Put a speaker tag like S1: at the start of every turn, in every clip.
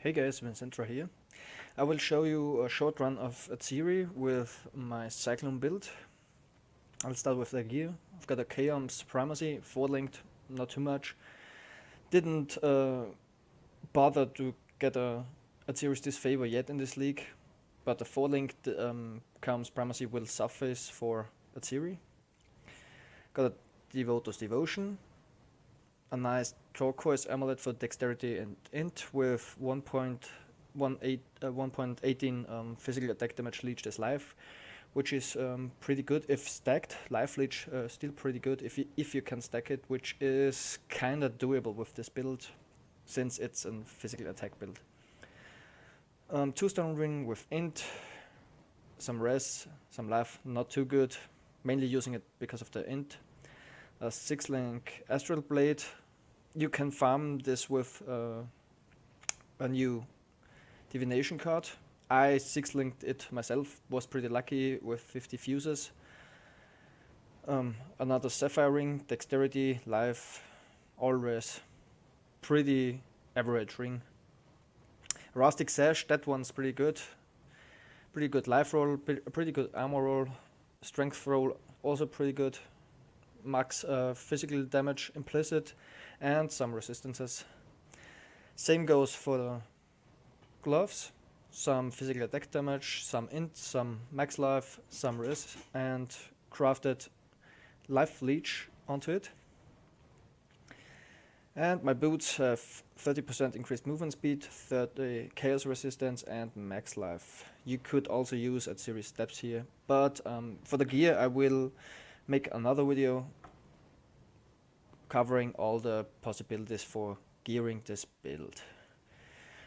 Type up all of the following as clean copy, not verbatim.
S1: Hey guys, Vincentra here. I will show you a short run of Atziri with my Cyclone build. I'll start with the gear. I've got a Chaos Supremacy, 4-linked, not too much. Didn't bother to get a Atziri's Disfavor yet in this league, but the 4-linked Chaos Supremacy will suffice for Atziri. Got a Devotor's Devotion, a nice turquoise amulet for dexterity and int with 1.18 physical attack damage leached as life, which is pretty good if stacked. Life leech still pretty good if you can stack it, which is kinda doable with this build since it's a physical attack build. 2-stone ring with int, some res, some life, not too good, mainly using it because of the int. A 6-link Astral Blade. You can farm this with a new divination card. I 6-linked it myself, was pretty lucky with 50 fuses. Another Sapphire Ring, Dexterity, Life, all res. Pretty average ring. Rustic Sash, that one's pretty good. Pretty good life roll, pretty good armor roll. Strength roll, also pretty good. Max physical damage implicit and some resistances. Same goes for the gloves. Some physical attack damage, some int, some max life, some res, and crafted life leech onto it. And my boots have 30% increased movement speed, 30 chaos resistance, and max life. You could also use Atziri steps here, but for the gear I will make another video covering all the possibilities for gearing this build.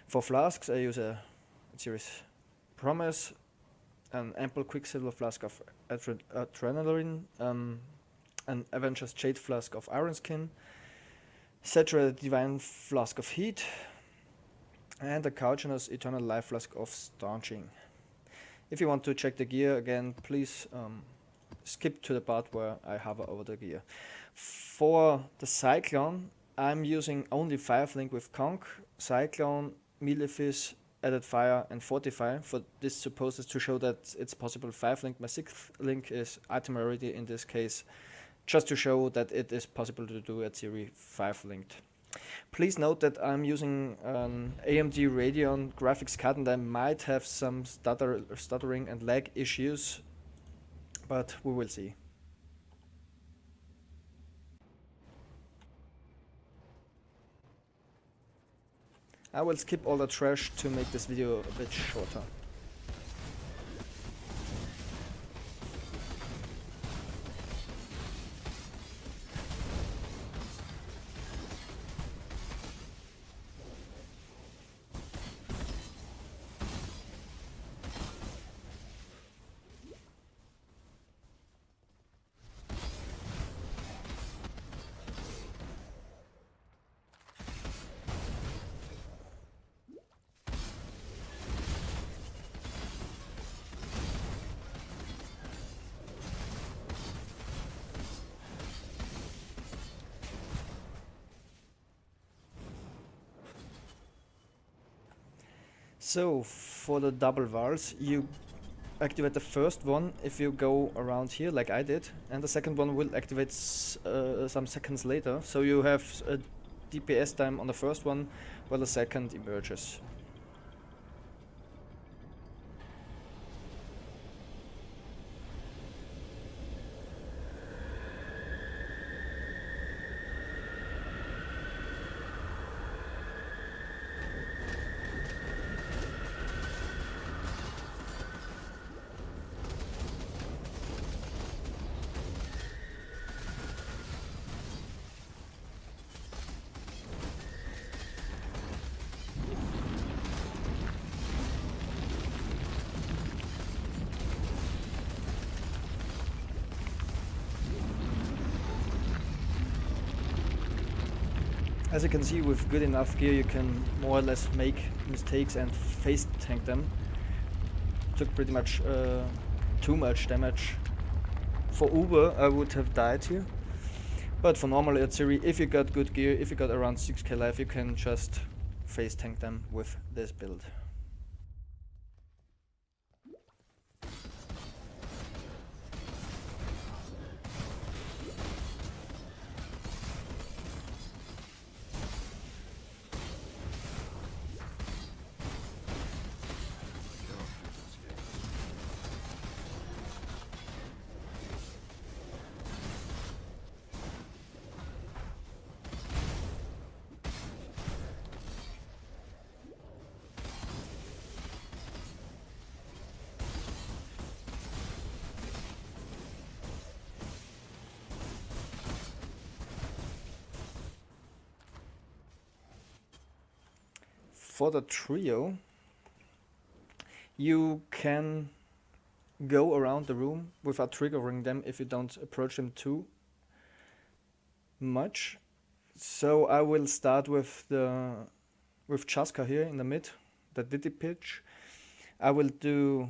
S1: For flasks I use a Atziri's Promise, an ample Quicksilver flask of Adrenaline, an Avenger's Jade flask of Iron Skin, Saturated Divine flask of Heat, and a Couchner's Eternal Life flask of Staunching. If you want to check the gear again, please skip to the part where I hover over the gear. For the Cyclone, I'm using only 5-link with Conch, Cyclone, Malefice, Added Fire, and Fortify. For this supposes to show that it's possible 5-link. My 6th link is item rarity in this case, just to show that it is possible to do Atziri 5-linked. Please note that I'm using an AMD Radeon graphics card and I might have some stuttering and lag issues, but we will see. I will skip all the trash to make this video a bit shorter. So for the double vals, you activate the first one if you go around here like I did, and the second one will activate some seconds later, so you have a DPS time on the first one while the second emerges. As you can see, with good enough gear you can more or less make mistakes and face tank them. Took pretty much too much damage. For Uber I would have died here, but for normal Atziri, if you got good gear, if you got around 6k life, you can just face tank them with this build. For the trio, you can go around the room without triggering them if you don't approach them too much. So I will start with Chaska here in the mid, the Diddy pitch. I will do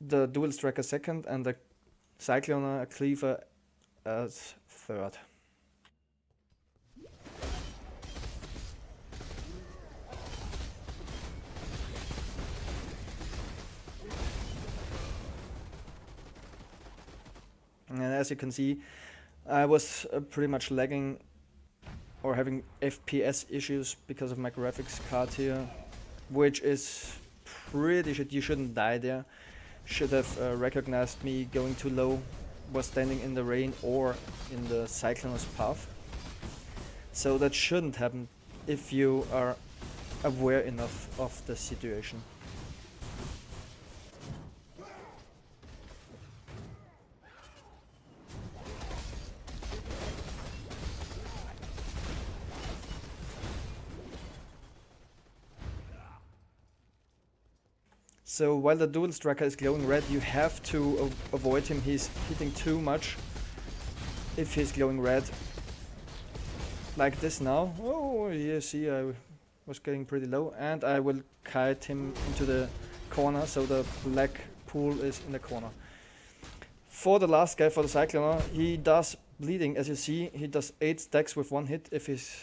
S1: the Dual Striker second and the Cycloner Cleaver as third. And as you can see, I was pretty much lagging or having FPS issues because of my graphics card here, which is pretty shit. You shouldn't die there. Should have recognized me going too low, was standing in the rain or in the Cycloner's path. So that shouldn't happen if you are aware enough of the situation. So while the Dual Striker is glowing red, you have to avoid him. He's hitting too much if he's glowing red. Like this now. Oh, you see, I was getting pretty low. And I will kite him into the corner, so the black pool is in the corner. For the last guy, for the Cycloner, he does bleeding. As you see, he does 8 stacks with 1 hit if he's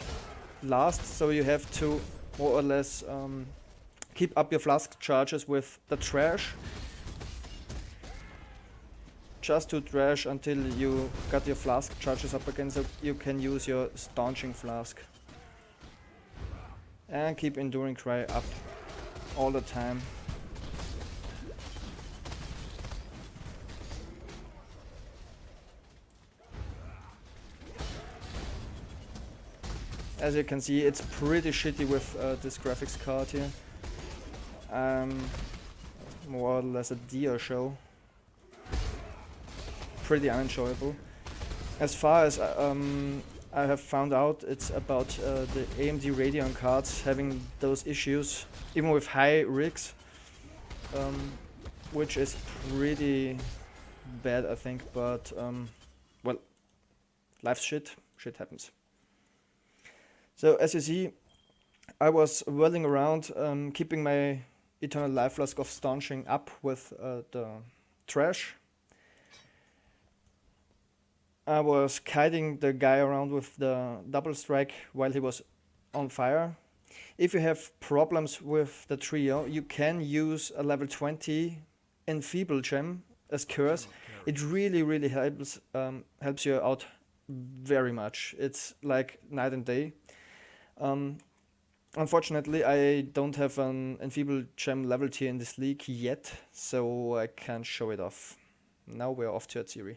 S1: last. So you have to more or less keep up your flask charges with the trash. Just to trash until you got your flask charges up again, so you can use your staunching flask. And keep Enduring Cry up all the time. As you can see, it's pretty shitty with this graphics card here. More or less a deer show. Pretty unenjoyable. As far as I have found out, it's about the AMD Radeon cards having those issues, even with high rigs, which is pretty bad, I think. But well, life's shit. Shit happens. So as you see, I was whirling around, keeping my Eternal Life Flask of Staunching up with the trash. I was kiting the guy around with the double strike while he was on fire. If you have problems with the trio, you can use a level 20 Enfeeble gem as curse. It really helps you out very much. It's like night and day. Unfortunately, I don't have an Enfeeble gem level tier in this league yet, so I can't show it off. Now we're off to Atziri.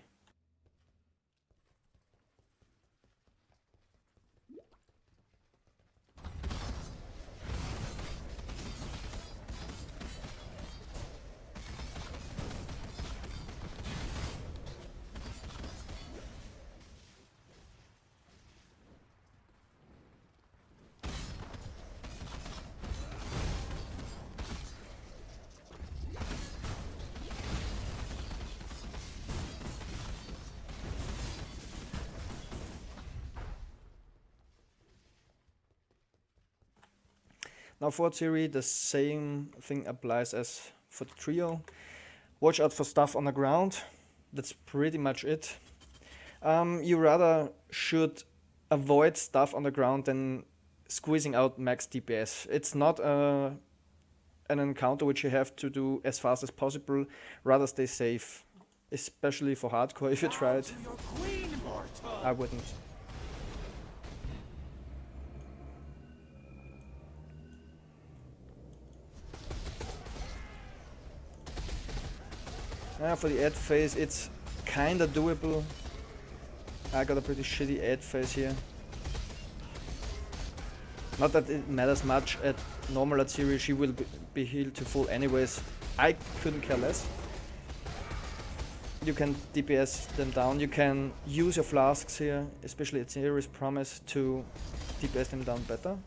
S1: Now for Atziri, the same thing applies as for the trio. Watch out for stuff on the ground. That's pretty much it. You rather should avoid stuff on the ground than squeezing out max DPS. It's not an encounter which you have to do as fast as possible, rather stay safe, especially for hardcore. If you try it, I wouldn't. For the ad phase, it's kinda doable. I got a pretty shitty ad phase here. Not that it matters much at normal Atziri, she will be healed to full anyways. I couldn't care less. You can DPS them down, you can use your flasks here, especially Atziri's Promise, to DPS them down better.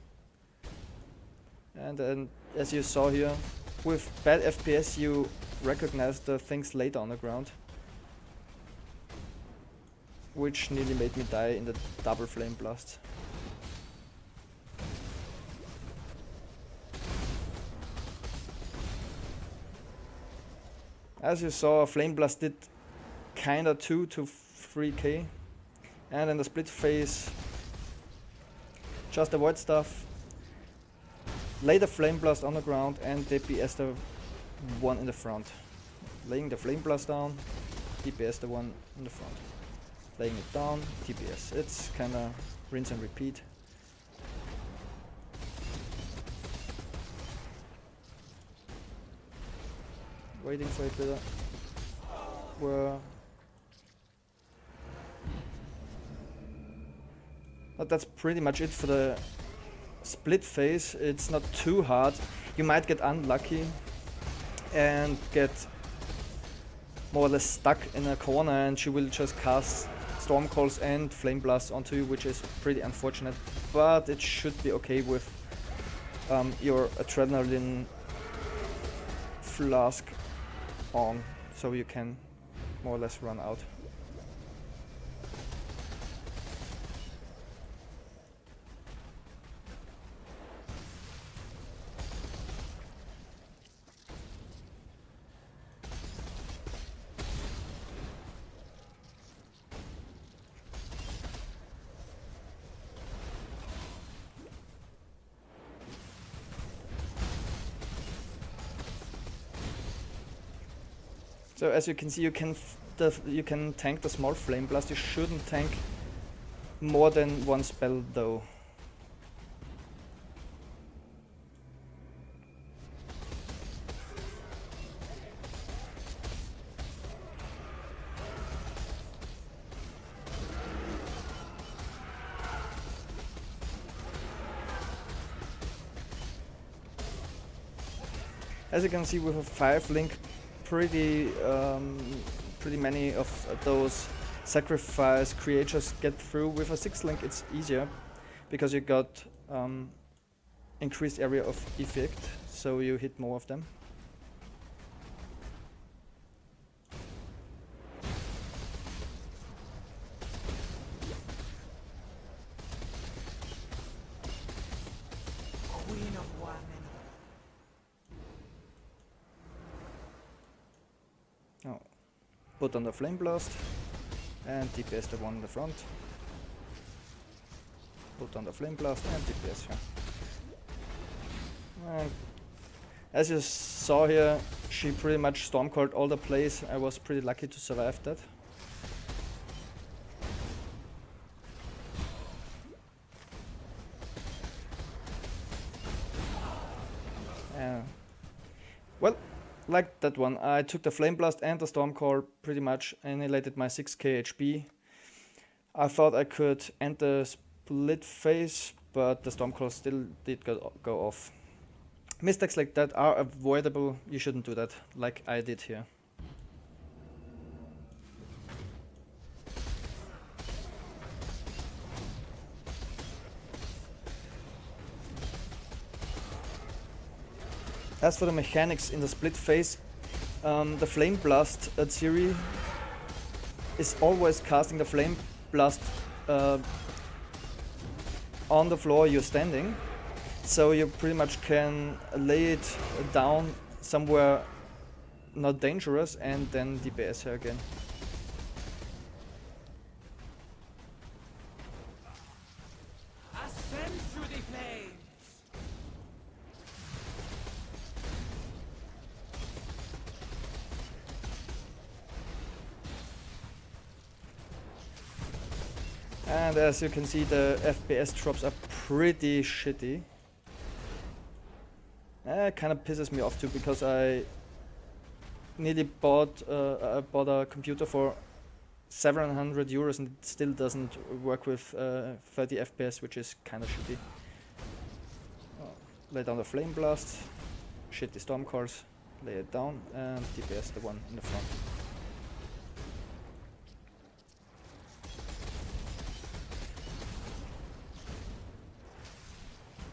S1: And then, as you saw here, with bad FPS you recognize the things later on the ground, which nearly made me die in the double flame blast. As you saw, Flame Blast did kinda 2 to 3k, and in the split phase, just avoid stuff, lay the Flame Blast on the ground and DPS the one in the front. Laying the Flame Blast down, DPS the one in the front. Laying it down, DPS. It's kinda rinse and repeat. Waiting for a bit. But that's pretty much it for the split phase. It's not too hard. You might get unlucky and get more or less stuck in a corner, and she will just cast Storm Calls and Flame Blasts onto you, which is pretty unfortunate. But it should be okay with your adrenaline flask on, so you can more or less run out. So as you can see, you can tank the small Flame Blast. You shouldn't tank more than one spell though. As you can see, with a 5 link, pretty many of those sacrifice creatures get through. With a 6 link it's easier, because you got increased area of effect, so you hit more of them. Oh. Put on the Flame Blast and DPS the one in the front. Put on the Flame Blast and DPS here. And as you saw here, she pretty much storm called all the plays. I was pretty lucky to survive that. Well, like that one, I took the Flame Blast and the Storm Call, pretty much annihilated my 6k HP. I thought I could end the split phase, but the Storm Call still did go off. Mistakes like that are avoidable. You shouldn't do that, like I did here. As for the mechanics in the split phase, the Flame Blast Atziri is always casting the Flame Blast on the floor you're standing, so you pretty much can lay it down somewhere not dangerous and then DPS her again.
S2: Ascend through the flame.
S1: And as you can see, the FPS drops are pretty shitty. Kind of pisses me off too, because I nearly bought a computer for 700 euros and it still doesn't work with 30 FPS, which is kind of shitty. Lay down the flame blast, shitty storm cores, lay it down, and DPS the one in the front.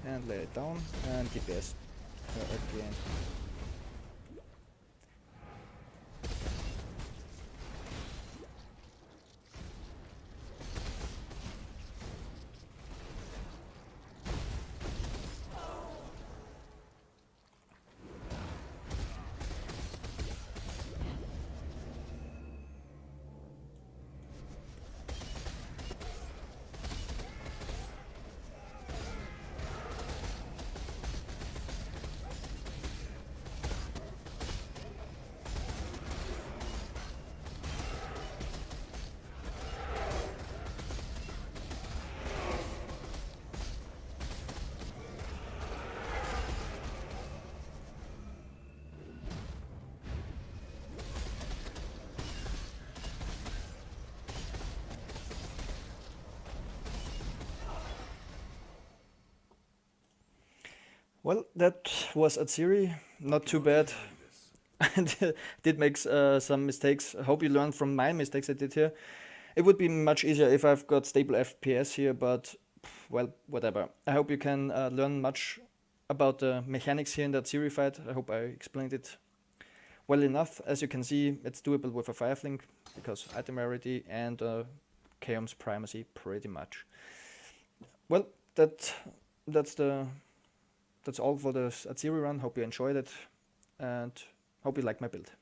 S1: And lay it down, and DPS again. Well, that was Atziri. Not too bad. And did make some mistakes. I hope you learned from my mistakes I did here. It would be much easier if I've got stable FPS here, but well, whatever. I hope you can learn much about the mechanics here in that Atziri fight. I hope I explained it well enough. As you can see, it's doable with a Fireflink because item rarity and Chaos primacy pretty much. Well, that's all for the Atziri run. Hope you enjoyed it and hope you like my build.